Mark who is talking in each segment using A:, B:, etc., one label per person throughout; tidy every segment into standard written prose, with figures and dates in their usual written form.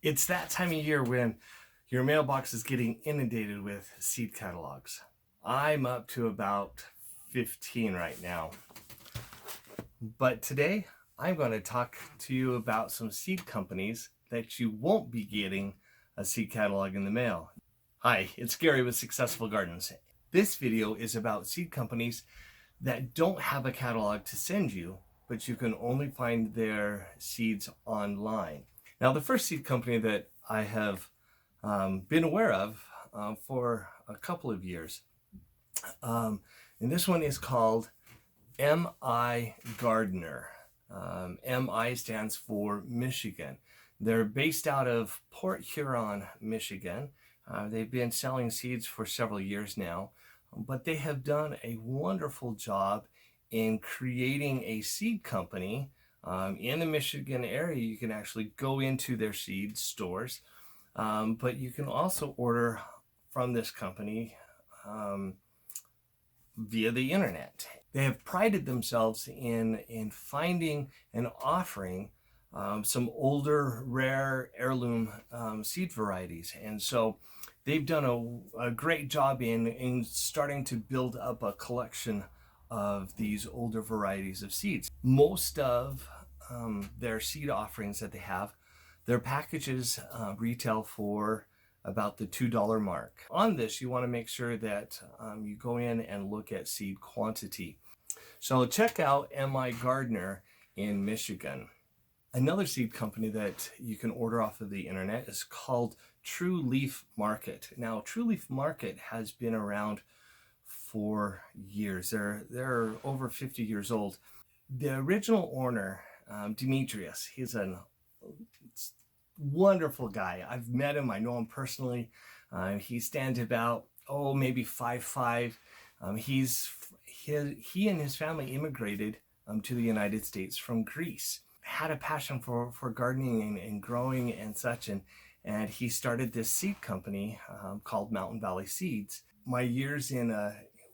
A: It's that time of year when your mailbox is getting inundated with seed catalogs. I'm up to about 15 right now. But today I'm going to talk to you about some seed companies that you won't be getting a seed catalog in the mail. Hi, it's Gary with Successful Gardens. This video is about seed companies that don't have a catalog to send you, but you can only find their seeds online. Now, the first seed company that I have been aware of for a couple of years, and this one is called MIgardener. MI stands for Michigan. They're based out of Port Huron, Michigan. They've been selling seeds for several years now, but they have done a wonderful job in creating a seed company. In the Michigan area, you can actually go into their seed stores, but you can also order from this company via the internet. They have prided themselves in finding and offering some older, rare heirloom seed varieties. And so they've done a great job in starting to build up a collection of these older varieties of seeds. Most of their seed offerings that they have, their packages retail for about the $2 mark. On this, you want to make sure that you go in and look at seed quantity. So check out MIgardener in Michigan. Another seed company that you can order off of the internet is called True Leaf Market. Now, True Leaf Market has been around for years. They're over 50 years old. The original owner, Demetrius, he's a wonderful guy. I've met him. I know him personally. He stands about, maybe 5'5". He and his family immigrated to the United States from Greece. Had a passion for gardening and growing and such, and he started this seed company called Mountain Valley Seeds. My years in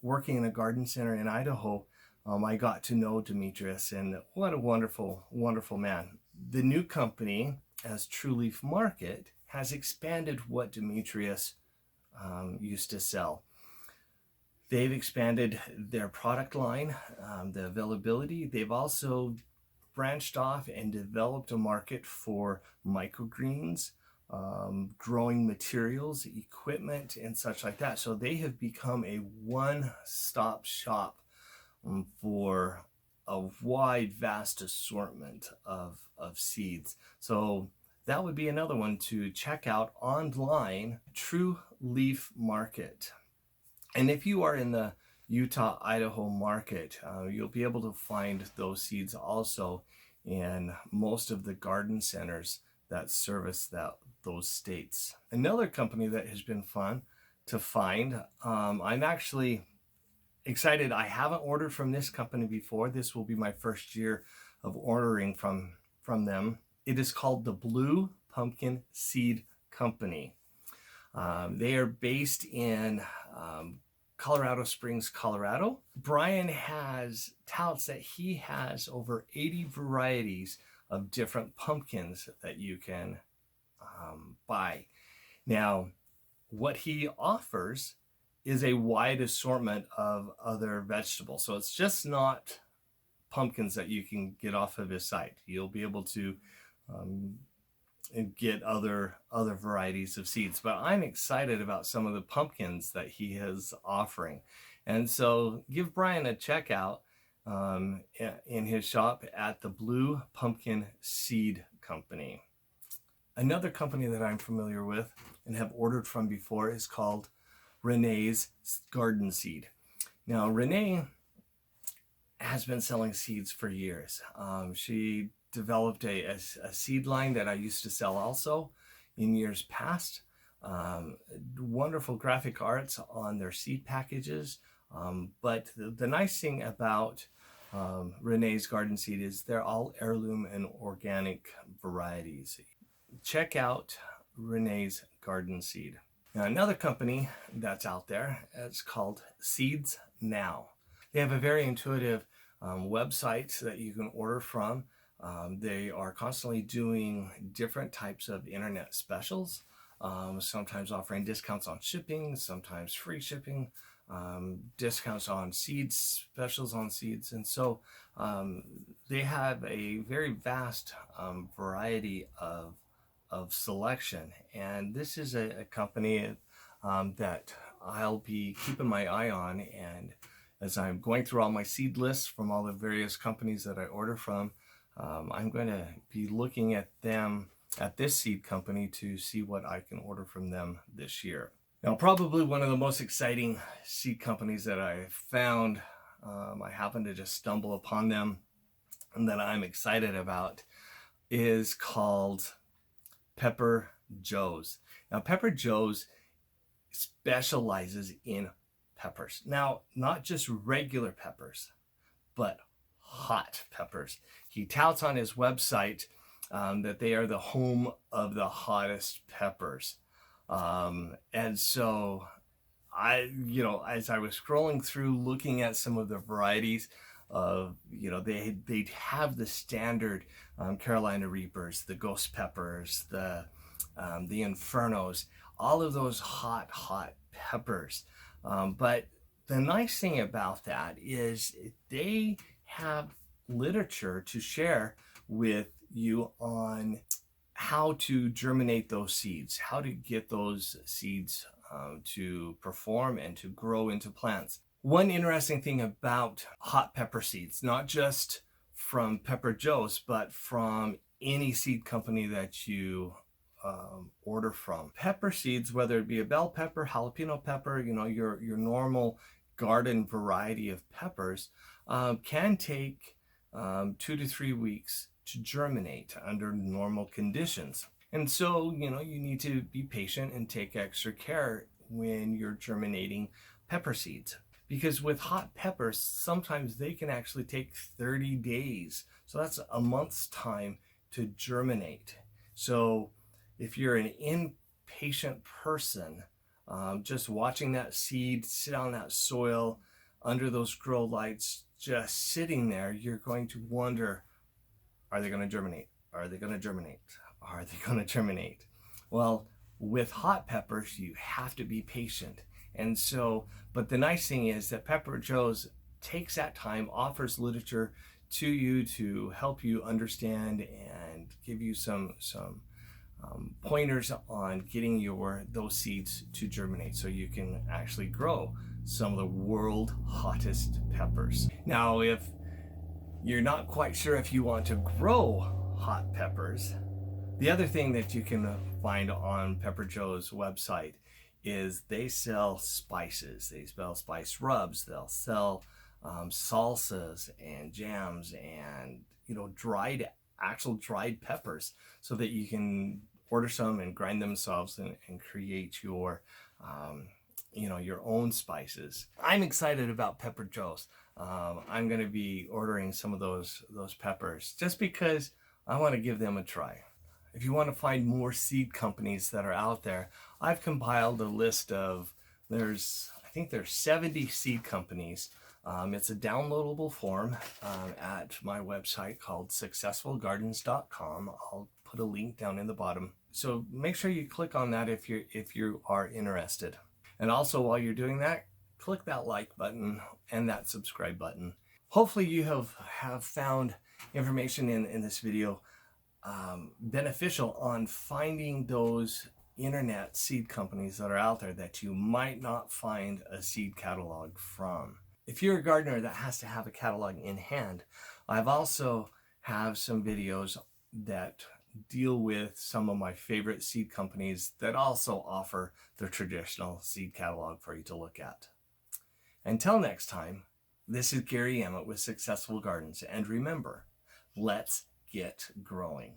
A: working in a garden center in Idaho, I got to know Demetrius, and what a wonderful, wonderful man. The new company, as True Leaf Market, has expanded what Demetrius used to sell. They've expanded their product line, the availability. They've also branched off and developed a market for microgreens, growing materials, equipment, and such like that. So they have become a one-stop shop for a wide, vast assortment of seeds. So that would be another one to check out online, True Leaf Market. And if you are in the Utah, Idaho market, you'll be able to find those seeds also in most of the garden centers that service those states. Another company that has been fun to find, I'm actually excited. I haven't ordered from this company before. This will be my first year of ordering from them. It is called the Blue Pumpkin Seed Company. They are based in Colorado Springs, Colorado. Brian touts that he has over 80 varieties of different pumpkins that you can buy. Now, what he offers is a wide assortment of other vegetables. So it's just not pumpkins that you can get off of his site. You'll be able to and get other varieties of seeds. But I'm excited about some of the pumpkins that he is offering. And so give Brian a check out in his shop at the Blue Pumpkin Seed Company. Another company that I'm familiar with and have ordered from before is called Renee's Garden Seed. Now, Renee has been selling seeds for years. She developed a seed line that I used to sell also in years past. Wonderful graphic arts on their seed packages. But the nice thing about Renee's Garden Seed is they're all heirloom and organic varieties. Check out Renee's Garden Seed. Now, another company that's out there, it's called Seeds Now. They have a very intuitive website that you can order from. They are constantly doing different types of internet specials, sometimes offering discounts on shipping, sometimes free shipping, discounts on seeds, specials on seeds. And so they have a very vast variety of selection. And this is a company that I'll be keeping my eye on. And as I'm going through all my seed lists from all the various companies that I order from, I'm going to be looking at them, at this seed company, to see what I can order from them this year. Now, probably one of the most exciting seed companies that I found, I happened to just stumble upon them, and that I'm excited about, is called Pepper Joe's. Now, Pepper Joe's specializes in peppers. Now, not just regular peppers, but hot peppers. He touts on his website that they are the home of the hottest peppers. And so as I was scrolling through looking at some of the varieties of, they'd have the standard Carolina Reapers, the Ghost Peppers, the Infernos, all of those hot peppers. But the nice thing about that is they have literature to share with you on how to germinate those seeds, how to get those seeds to perform and to grow into plants. One interesting thing about hot pepper seeds, not just from Pepper Joe's, but from any seed company that you order from. Pepper seeds, whether it be a bell pepper, jalapeno pepper, your normal garden variety of peppers, can take 2 to 3 weeks to germinate under normal conditions. And so, you need to be patient and take extra care when you're germinating pepper seeds. Because with hot peppers, sometimes they can actually take 30 days. So that's a month's time to germinate. So if you're an impatient person, just watching that seed sit on that soil under those grow lights, just sitting there, you're going to wonder, are they going to germinate? Are they going to germinate? Are they going to germinate? Well, with hot peppers, you have to be patient. And so, but the nice thing is that Pepper Joe's takes that time, offers literature to you to help you understand and give you some pointers on getting those seeds to germinate so you can actually grow some of the world hottest peppers. Now, if you're not quite sure if you want to grow hot peppers, the other thing that you can find on Pepper Joe's website is they sell spices. They sell spice rubs. They'll sell salsas and jams and actual dried peppers, so that you can order some and grind themselves and create your own spices. I'm excited about Pepper Joe's. I'm going to be ordering some of those peppers just because I want to give them a try. If you want to find more seed companies that are out there, I've compiled a list of, I think there's 70 seed companies. It's a downloadable form at my website called successfulgardens.com. I'll put a link down in the bottom. So make sure you click on that if you are interested. And also, while you're doing that, click that like button and that subscribe button. Hopefully you have found information in this video beneficial on finding those internet seed companies that are out there that you might not find a seed catalog from. If you're a gardener that has to have a catalog in hand, I've also have some videos that deal with some of my favorite seed companies that also offer their traditional seed catalog for you to look at. Until next time, this is Gary Emmett with Successful Gardens, and remember, let's get growing.